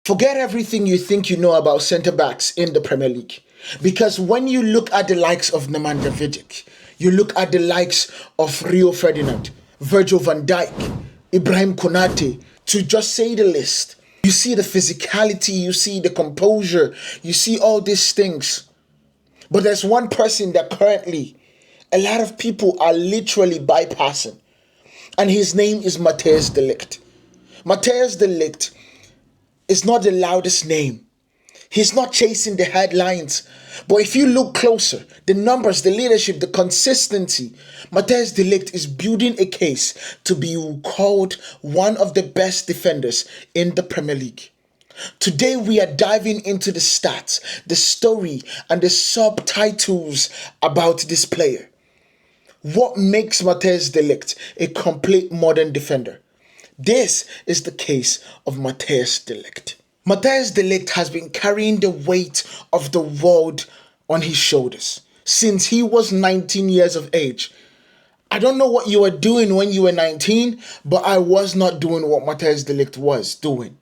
Forget everything you think you know about centre-backs in the Premier League. Because when you look at the likes of Nemanja Vidic, you look at the likes of Rio Ferdinand, Virgil van Dijk, Ibrahim Konate, to just say the list, you see the physicality, you see the composure, you see all these things. But there's one person that currently a lot of people are literally bypassing, and his name is Matthijs De Ligt. Matthijs De Ligt is not the loudest name. He's not chasing the headlines. But if you look closer, the numbers, the leadership, the consistency, Matthijs De Ligt is building a case to be called one of the best defenders in the Premier League. Today we are diving into the stats, the story, and the subtitles about this player. What makes Matthijs De Ligt a complete modern defender? This is the case of Matthijs De Ligt. Matthijs De Ligt has been carrying the weight of the world on his shoulders since he was 19 years of age. I don't know what you were doing when you were 19, but I was not doing what Matthijs De Ligt was doing.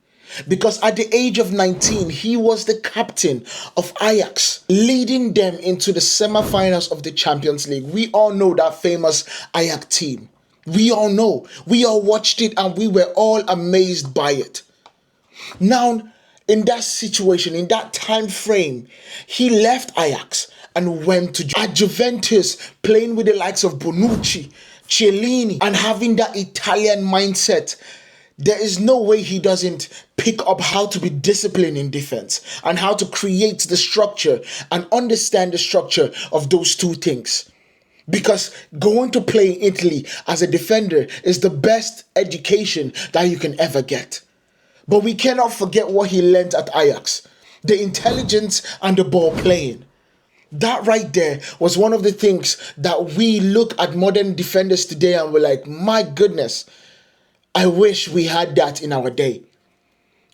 Because at the age of 19, he was the captain of Ajax, leading them into the semi-finals of the Champions League. We all know that famous Ajax team. We all know. We all watched it and we were all amazed by it. Now, in that situation, in that time frame, he left Ajax and went to at Juventus, playing with the likes of Bonucci, Chiellini, and having that Italian mindset. There is no way he doesn't pick up how to be disciplined in defense and how to create the structure and understand the structure of those two things. Because going to play in Italy as a defender is the best education that you can ever get. But we cannot forget what he learned at Ajax. The intelligence and the ball playing. That right there was one of the things that we look at modern defenders today and we're like, my goodness, I wish we had that in our day.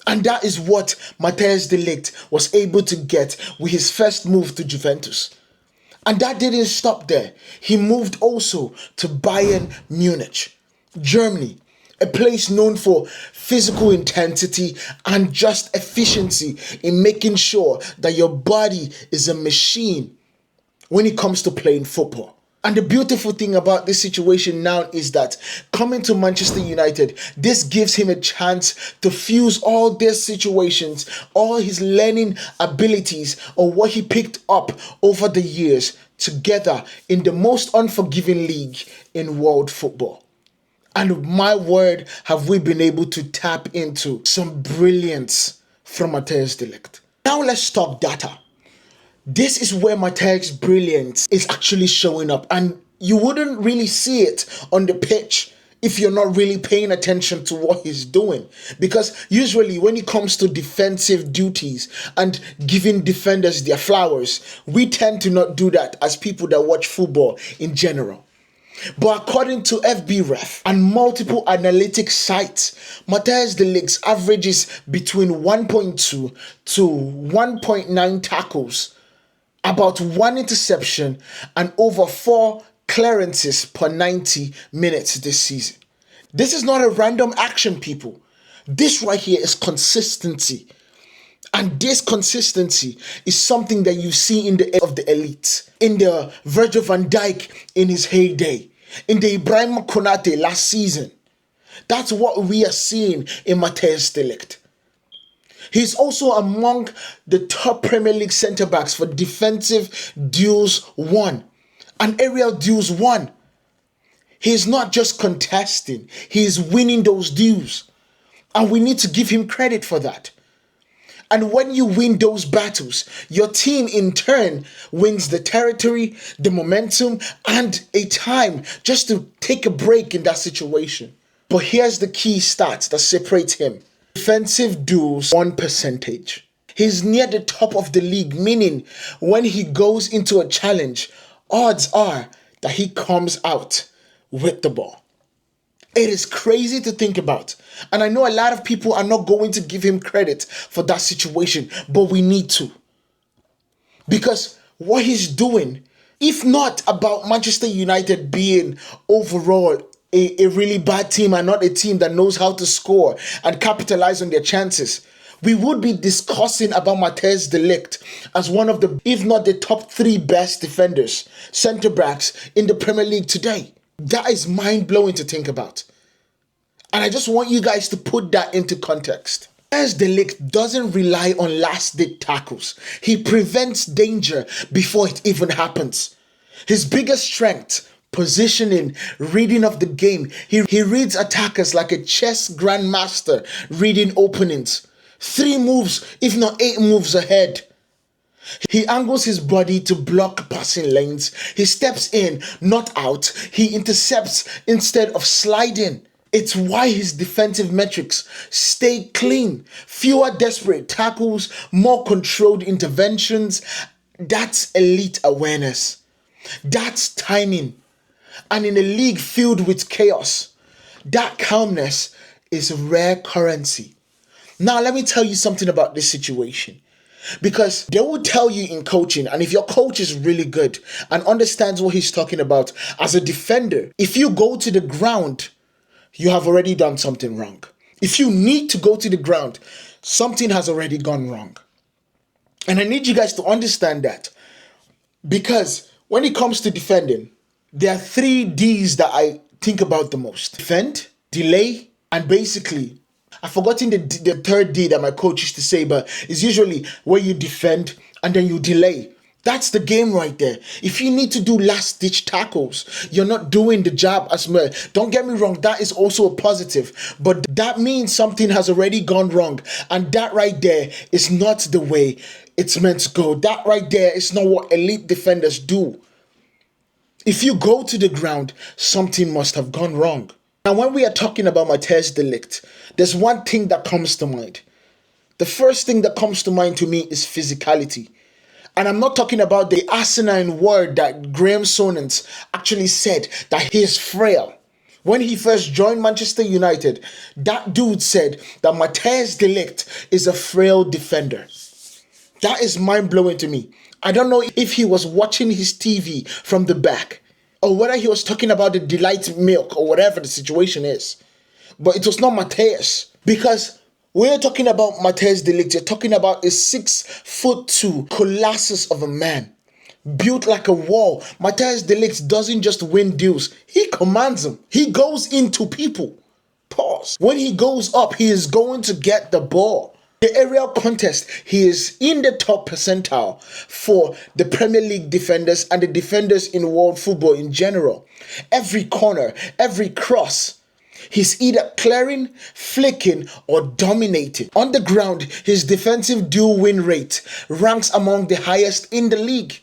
And that is what Matthijs De Ligt was able to get with his first move to Juventus. And that didn't stop there. He moved also to Bayern Munich, Germany, a place known for physical intensity and just efficiency in making sure that your body is a machine when it comes to playing football. And the beautiful thing about this situation now is that coming to Manchester United, this gives him a chance to fuse all these situations, all his learning abilities, or what he picked up over the years together in the most unforgiving league in world football. And my word, have we been able to tap into some brilliance from Matthijs De Ligt. Now let's talk data. This is where Matthijs' brilliance is actually showing up, and you wouldn't really see it on the pitch if you're not really paying attention to what he's doing. Because usually when it comes to defensive duties and giving defenders their flowers, we tend to not do that as people that watch football in general. But according to FBref and multiple analytic sites, Matthijs De Ligt averages between 1.2 to 1.9 tackles, about 1 interception, and over 4 clearances per 90 minutes this season. This is not a random action, people. This right here is consistency. And this consistency is something that you see in the of the elites. In the Virgil van Dijk in his heyday. In the Ibrahim Konate last season. That's what we are seeing in Matthijs De Ligt. He's also among the top Premier League centre-backs for defensive duels won and aerial duels won. He's not just contesting, he's winning those duels. And we need to give him credit for that. And when you win those battles, your team in turn wins the territory, the momentum, and a time just to take a break in that situation. But here's the key stats that separate him. Defensive duels won percentage. He's near the top of the league, meaning when he goes into a challenge, odds are that he comes out with the ball. It is crazy to think about. And I know a lot of people are not going to give him credit for that situation, but we need to. Because what he's doing, if not about Manchester United being overall a really bad team and not a team that knows how to score and capitalize on their chances, we would be discussing about Matthijs De Ligt as one of the, if not the top 3 best defenders, centre backs in the Premier League today. That is mind-blowing to think about. And I just want you guys to put that into context. Matthijs De Ligt doesn't rely on last-ditch tackles. He prevents danger before it even happens. His biggest strength, positioning, reading of the game. He reads attackers like a chess grandmaster reading openings. 3 moves, if not 8 moves ahead. He angles his body to block passing lanes. He steps in, not out. He intercepts instead of sliding. It's why his defensive metrics stay clean. Fewer desperate tackles, more controlled interventions. That's elite awareness. That's timing. And in a league filled with chaos, that calmness is rare currency. Now, let me tell you something about this situation. Because they will tell you in coaching, and if your coach is really good and understands what he's talking about as a defender, if you go to the ground, you have already done something wrong. If you need to go to the ground, something has already gone wrong. And I need you guys to understand that. Because when it comes to defending, there are 3 D's that I think about the most. Defend, delay, and basically, I've forgotten the 3rd D that my coach used to say, but it's usually where you defend and then you delay. That's the game right there. If you need to do last-ditch tackles, you're not doing the job as much. Don't get me wrong, that is also a positive. But that means something has already gone wrong. And that right there is not the way it's meant to go. That right there is not what elite defenders do. If you go to the ground, something must have gone wrong. Now, when we are talking about Matthijs De Ligt, there's one thing that comes to mind. The first thing that comes to mind to me is physicality. And I'm not talking about the asinine word that Graham Souness actually said, that he is frail. When he first joined Manchester United, that dude said that Matthijs De Ligt is a frail defender. That is mind-blowing to me. I don't know if he was watching his TV from the back, or whether he was talking about the Delight milk or whatever the situation is. But it was not Matthijs. Because when you're talking about Matthijs De Ligt, you're talking about a 6'2" colossus of a man. Built like a wall. Matthijs De Ligt doesn't just win deals. He commands them. He goes into people. Pause. When he goes up, he is going to get the ball. The aerial contest, he is in the top percentile for the Premier League defenders and the defenders in world football in general. Every corner, every cross, he's either clearing, flicking, or dominating. On the ground, his defensive duel win rate ranks among the highest in the league.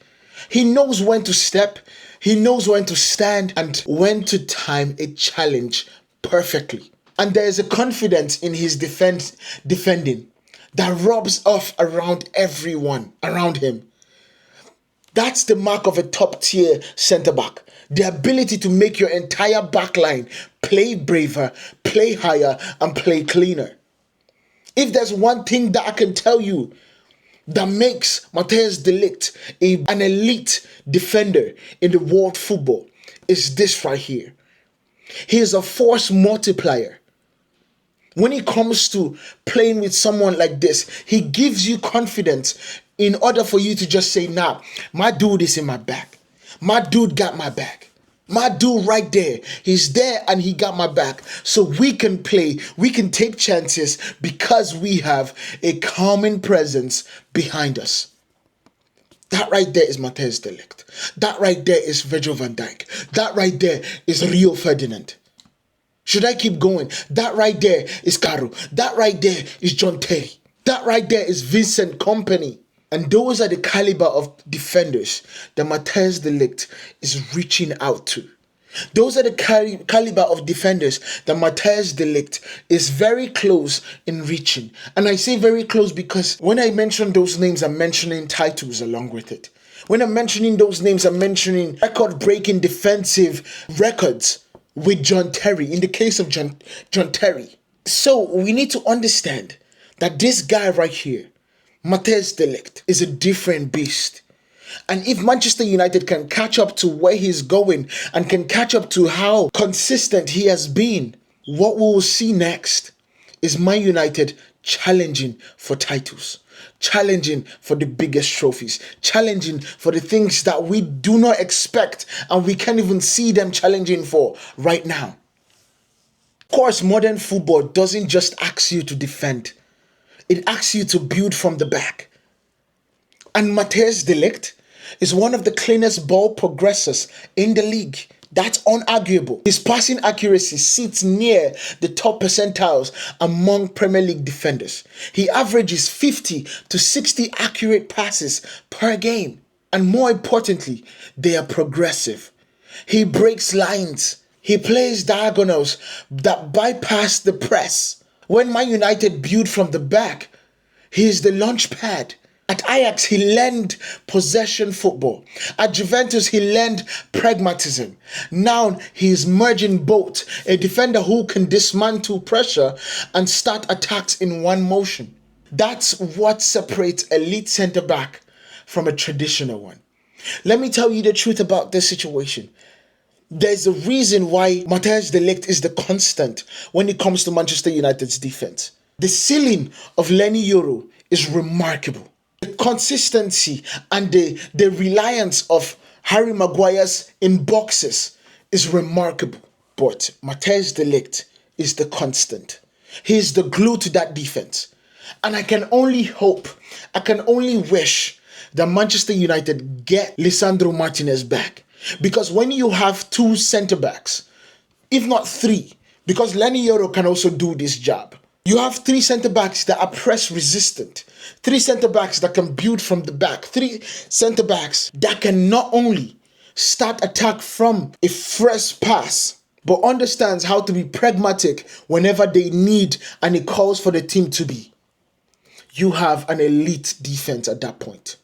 He knows when to step, he knows when to stand, and when to time a challenge perfectly. And there is a confidence in his defending that rubs off around everyone around him. That's the mark of a top-tier centre-back. The ability to make your entire backline play braver, play higher, and play cleaner. If there's one thing that I can tell you that makes Matthijs De Ligt an elite defender in the world football, is this right here. He is a force multiplier. When it comes to playing with someone like this, he gives you confidence in order for you to just say, nah, my dude is in my back. My dude got my back. My dude right there, he's there and he got my back. So we can play, we can take chances because we have a calming presence behind us. That right there is Matthijs De Ligt. That right there is Virgil van Dijk. That right there is Rio Ferdinand. Should I keep going? That right there is Caro. That right there is John Terry. That right there is Vincent Kompany. And those are the caliber of defenders that Matthijs De Ligt is reaching out to. Those are the caliber of defenders that Matthijs De Ligt is very close in reaching. And I say very close because when I mention those names, I'm mentioning titles along with it. When I'm mentioning those names, I'm mentioning record-breaking defensive records with John Terry, in the case of John Terry. So we need to understand that this guy right here, Matthijs De Ligt, is a different beast. And if Manchester United can catch up to where he's going and can catch up to how consistent he has been, what we will see next is Man United challenging for titles, challenging for the biggest trophies, challenging for the things that we do not expect and we can't even see them challenging for right now. Of course, modern football doesn't just ask you to defend. It asks you to build from the back. And Matthijs De Ligt is one of the cleanest ball progressors in the league. That's unarguable. His passing accuracy sits near the top percentiles among Premier League defenders. He averages 50 to 60 accurate passes per game. And more importantly, they are progressive. He breaks lines. He plays diagonals that bypass the press. When Man United build from the back, he is the launch pad. At Ajax, he learned possession football. At Juventus, he learned pragmatism. Now, he is merging both, a defender who can dismantle pressure and start attacks in one motion. That's what separates elite centre-back from a traditional one. Let me tell you the truth about this situation. There's a reason why Matthijs De Ligt is the constant when it comes to Manchester United's defense. The ceiling of Leny Yoro is remarkable. The consistency and the reliance of Harry Maguire's in boxes is remarkable. But Matthijs De Ligt is the constant. He is the glue to that defense. And I can only hope, I can only wish that Manchester United get Lisandro Martinez back. Because when you have two centre-backs, if not three, because Leny Yoro can also do this job, you have three centre-backs that are press resistant, three centre-backs that can build from the back, three centre-backs that can not only start attack from a fresh pass, but understands how to be pragmatic whenever they need and it calls for the team to be. You have an elite defense at that point.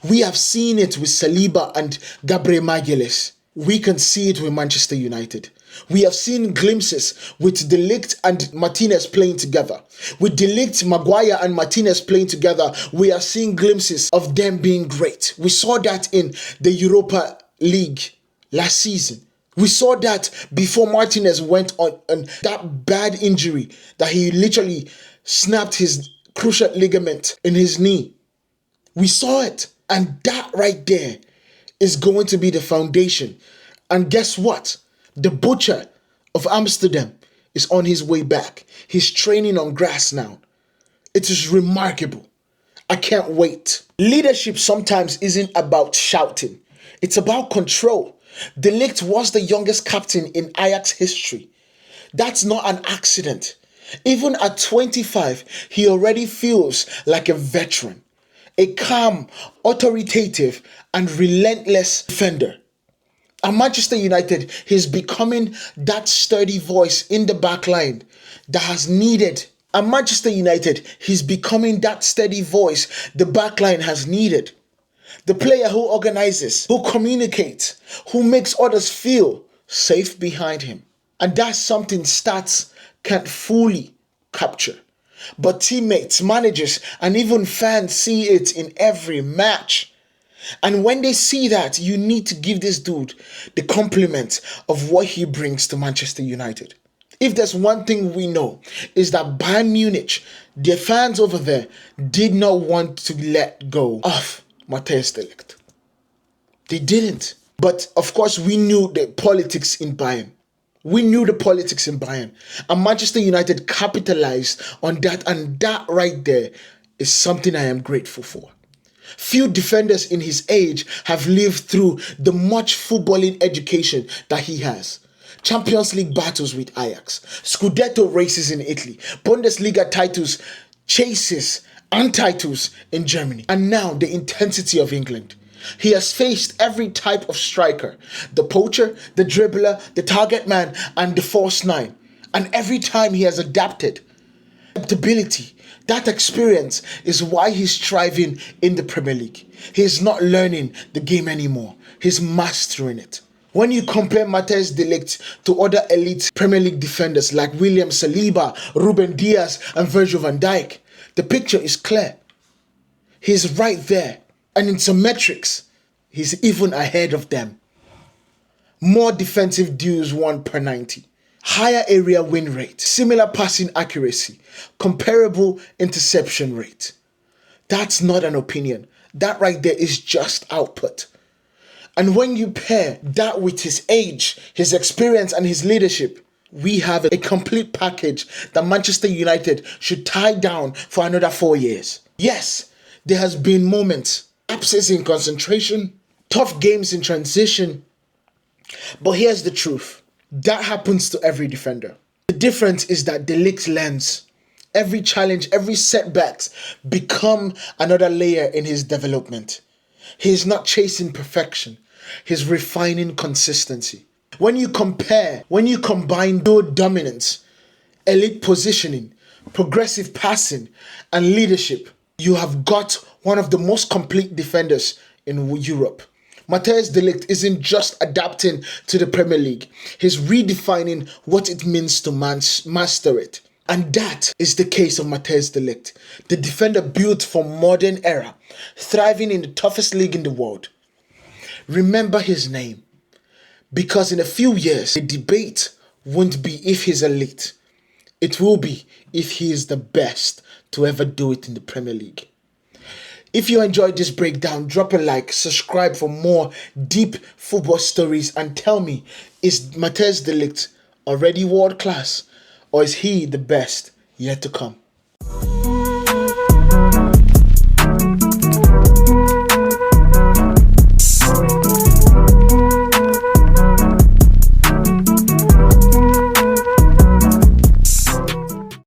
We have seen it with Saliba and Gabriel Magalhaes. We can see it with Manchester United. We have seen glimpses with De Ligt and Martinez playing together. With De Ligt, Maguire and Martinez playing together, we are seeing glimpses of them being great. We saw that in the Europa League last season. We saw that before Martinez went on that bad injury that he literally snapped his cruciate ligament in his knee. We saw it. And that right there is going to be the foundation. And guess what? The butcher of Amsterdam is on his way back. He's training on grass now. It is remarkable. I can't wait. Leadership sometimes isn't about shouting. It's about control. De Ligt was the youngest captain in Ajax history. That's not an accident. Even at 25, he already feels like a veteran. A calm, authoritative, and relentless defender. At Manchester United, he's becoming that sturdy voice in the back line that has needed. At Manchester United, he's becoming that steady voice the back line has needed. The player who organizes, who communicates, who makes others feel safe behind him. And that's something stats can't fully capture. But teammates, managers, and even fans see it in every match. And when they see that, you need to give this dude the compliment of what he brings to Manchester United. If there's one thing we know, is that Bayern Munich, their fans over there, did not want to let go of Matthijs De Ligt. They didn't. But of course, we knew the politics in Bayern. We knew the politics in Bayern. And Manchester United capitalized on that. And that right there is something I am grateful for. Few defenders in his age have lived through the much footballing education that he has. Champions League battles with Ajax, Scudetto races in Italy, Bundesliga titles, chases and titles in Germany. And now the intensity of England. He has faced every type of striker, the poacher, the dribbler, the target man, and the false nine. And every time he has adapted. Adaptability, that experience is why he's thriving in the Premier League. He's not learning the game anymore. He's mastering it. When you compare Matthijs De Ligt to other elite Premier League defenders like William Saliba, Rúben Dias, and Virgil van Dijk, the picture is clear. He's right there. And in some metrics, he's even ahead of them. More defensive duels won per 90. higher area win rate, similar passing accuracy, comparable interception rate. That's not an opinion. That right there is just output. And when you pair that with his age, his experience, and his leadership, we have a complete package that Manchester United should tie down for another 4 years. Yes, there has been moments, lapses in concentration, tough games in transition. But here's the truth. That happens to every defender. The difference is that De Ligt learns. Every challenge, every setbacks become another layer in his development. He's not chasing perfection. He's refining consistency. When you combine dual dominance, elite positioning, progressive passing, and leadership, you have got one of the most complete defenders in Europe. Matthijs De Ligt isn't just adapting to the Premier League. He's redefining what it means to master it. And that is the case of Matthijs De Ligt, the defender built for modern era, thriving in the toughest league in the world. Remember his name, because in a few years, the debate won't be if he's elite. It will be if he is the best to ever do it in the Premier League. If you enjoyed this breakdown, drop a like, subscribe for more deep football stories, and tell me, is Matthijs De Ligt already world class, or is he the best yet to come?